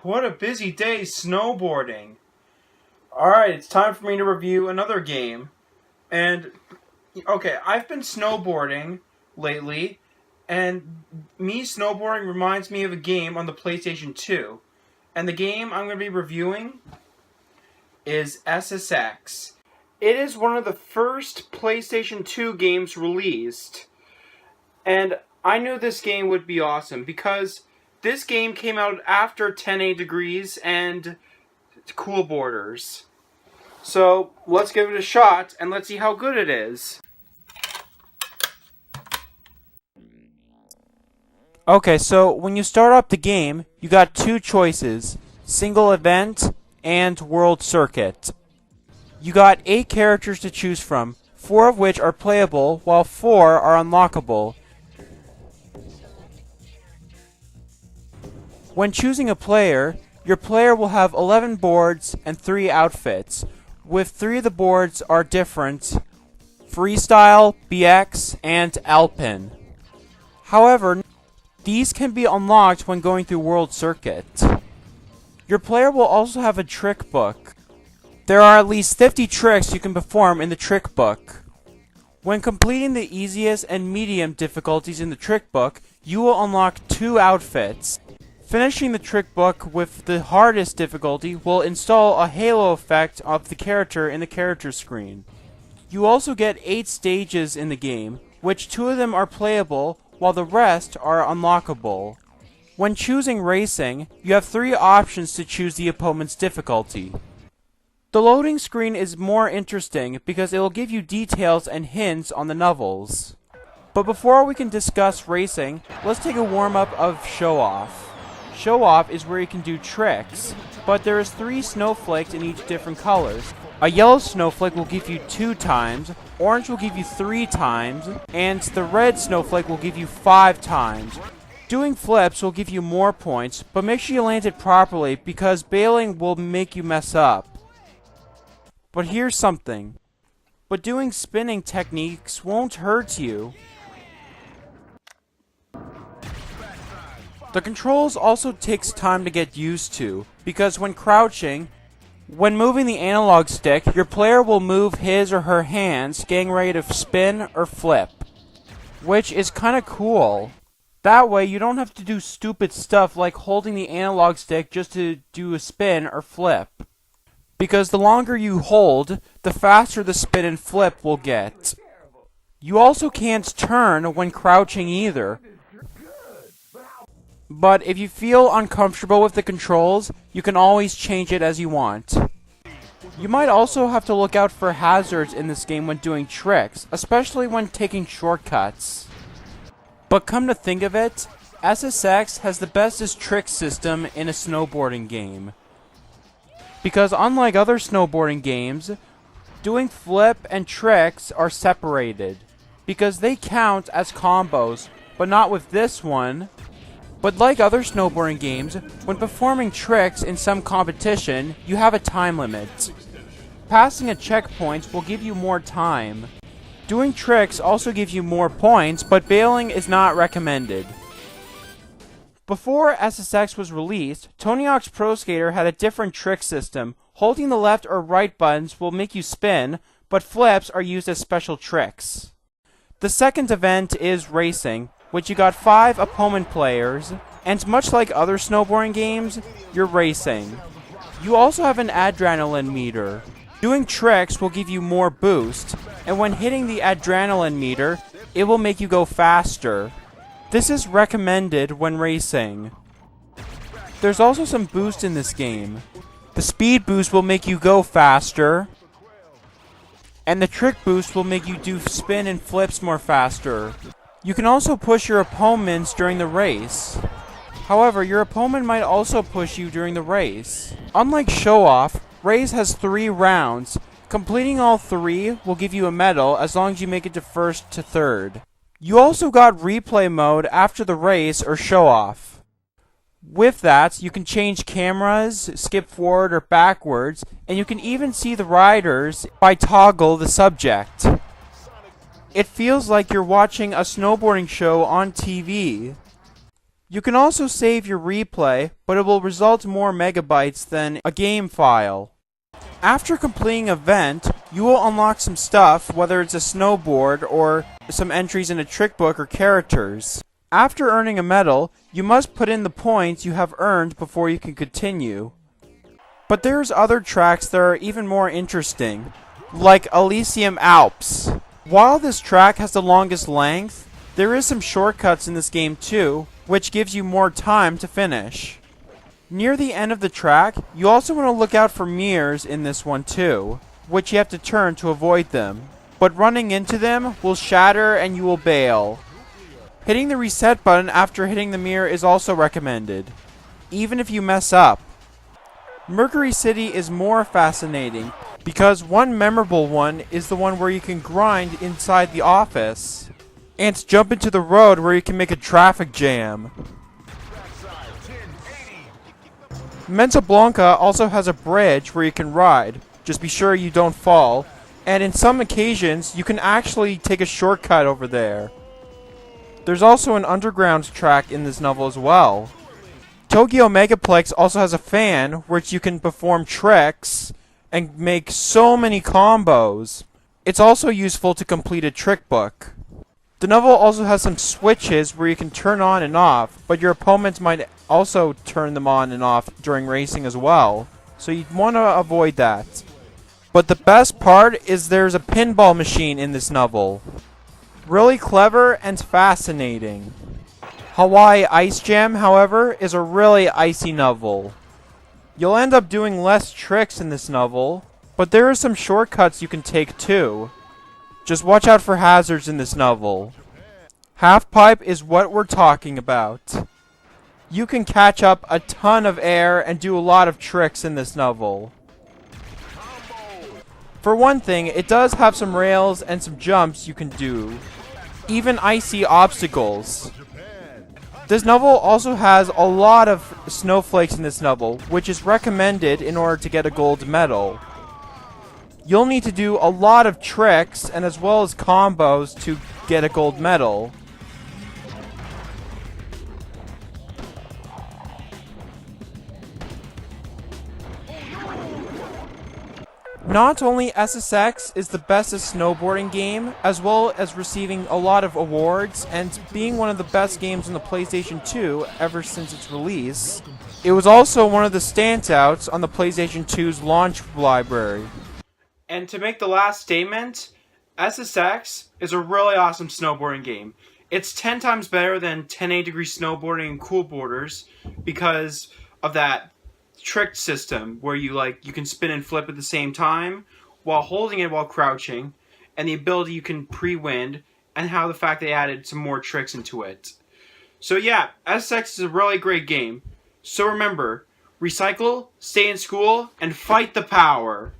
What a busy day snowboarding. Alright, it's time for me to review another game. And, okay, I've been snowboarding lately, and me snowboarding reminds me of a game on the PlayStation 2. And the game I'm going to be reviewing is SSX. It is one of the first PlayStation 2 games released. And I knew this game would be awesome because this game came out after 1080 Degrees and Cool Borders. So let's give it a shot and let's see how good it is. Okay, so when you start up the game, you got two choices: single event and world circuit. You got 8 characters to choose from, 4 of which are playable while 4 are unlockable. When choosing a player, your player will have 11 boards and 3 outfits, with 3 of the boards are different: Freestyle, BX, and Alpine. However, these can be unlocked when going through World Circuit. Your player will also have a trick book. There are at least 50 tricks you can perform in the trick book. When completing the easiest and medium difficulties in the trick book, you will unlock 2 outfits. Finishing the trick book with the hardest difficulty will install a halo effect of the character in the character screen. You also get 8 stages in the game, which 2 of them are playable while the rest are unlockable. When choosing racing, you have 3 options to choose the opponent's difficulty. The loading screen is more interesting because it will give you details and hints on the levels. But before we can discuss racing, let's take a warm-up of Show Off. Show Off is where you can do tricks, but there is 3 snowflakes in each different colors. A yellow snowflake will give you 2 times, orange will give you 3 times, and the red snowflake will give you 5 times. Doing flips will give you more points, but make sure you land it properly because bailing will make you mess up. But here's something. But doing spinning techniques won't hurt you. The controls also takes time to get used to, because when crouching, when moving the analog stick, your player will move his or her hands getting ready to spin or flip, which is kinda cool. That way you don't have to do stupid stuff like holding the analog stick just to do a spin or flip. Because the longer you hold, the faster the spin and flip will get. You also can't turn when crouching either. But if you feel uncomfortable with the controls, you can always change it as you want. You might also have to look out for hazards in this game when doing tricks, especially when taking shortcuts. But come to think of it, SSX has the bestest trick system in a snowboarding game. Because unlike other snowboarding games, doing flip and tricks are separated, because they count as combos, but not with this one. But like other snowboarding games, when performing tricks in some competition, you have a time limit. Passing a checkpoint will give you more time. Doing tricks also gives you more points, but bailing is not recommended. Before SSX was released, Tony Hawk's Pro Skater had a different trick system. Holding the left or right buttons will make you spin, but flips are used as special tricks. The second event is racing, which you got 5 opponent players, and much like other snowboarding games, you're racing. You also have an adrenaline meter. Doing tricks will give you more boost, and when hitting the adrenaline meter, it will make you go faster. This is recommended when racing. There's also some boost in this game. The speed boost will make you go faster, and the trick boost will make you do spin and flips more faster. You can also push your opponents during the race. However, your opponent might also push you during the race. Unlike Show Off, Race has 3 rounds. Completing all 3 will give you a medal as long as you make it to first to third. You also got replay mode after the race or Show Off. With that, you can change cameras, skip forward or backwards, and you can even see the riders by toggle the subject. It feels like you're watching a snowboarding show on TV. You can also save your replay, but it will result in more megabytes than a game file. After completing an event, you will unlock some stuff, whether it's a snowboard or some entries in a trick book or characters. After earning a medal, you must put in the points you have earned before you can continue. But there's other tracks that are even more interesting, like Elysium Alps. While this track has the longest length, there is some shortcuts in this game too, which gives you more time to finish. Near the end of the track, you also want to look out for mirrors in this one too, which you have to turn to avoid them. But running into them will shatter and you will bail. Hitting the reset button after hitting the mirror is also recommended, even if you mess up. Mercury City is more fascinating, because one memorable one is the one where you can grind inside the office, and jump into the road where you can make a traffic jam. Menta Blanca also has a bridge where you can ride, just be sure you don't fall, and in some occasions you can actually take a shortcut over there. There's also an underground track in this novel as well. Tokyo Megaplex also has a fan which you can perform tricks and make so many combos. It's also useful to complete a trick book. The novel also has some switches where you can turn on and off, but your opponents might also turn them on and off during racing as well, so you'd want to avoid that. But the best part is there's a pinball machine in this novel. Really clever and fascinating. Hawaii Ice Jam, however, is a really icy novel. You'll end up doing less tricks in this novel, but there are some shortcuts you can take too. Just watch out for hazards in this novel. Half pipe is what we're talking about. You can catch up a ton of air and do a lot of tricks in this novel. For one thing, it does have some rails and some jumps you can do. Even icy obstacles. This novel also has a lot of snowflakes in this novel, which is recommended in order to get a gold medal. You'll need to do a lot of tricks and as well as combos to get a gold medal. Not only SSX is the bestest snowboarding game, as well as receiving a lot of awards and being one of the best games on the PlayStation 2 ever since its release, it was also one of the standouts on the PlayStation 2's launch library. And to make the last statement, SSX is a really awesome snowboarding game. It's 10 times better than 1080-degree snowboarding and cool boarders because of that trick system where you can spin and flip at the same time while holding it while crouching, and the ability you can pre-wind, and how the fact they added some more tricks into it. So yeah, SSX is a really great game. So remember, recycle, stay in school, and fight the power.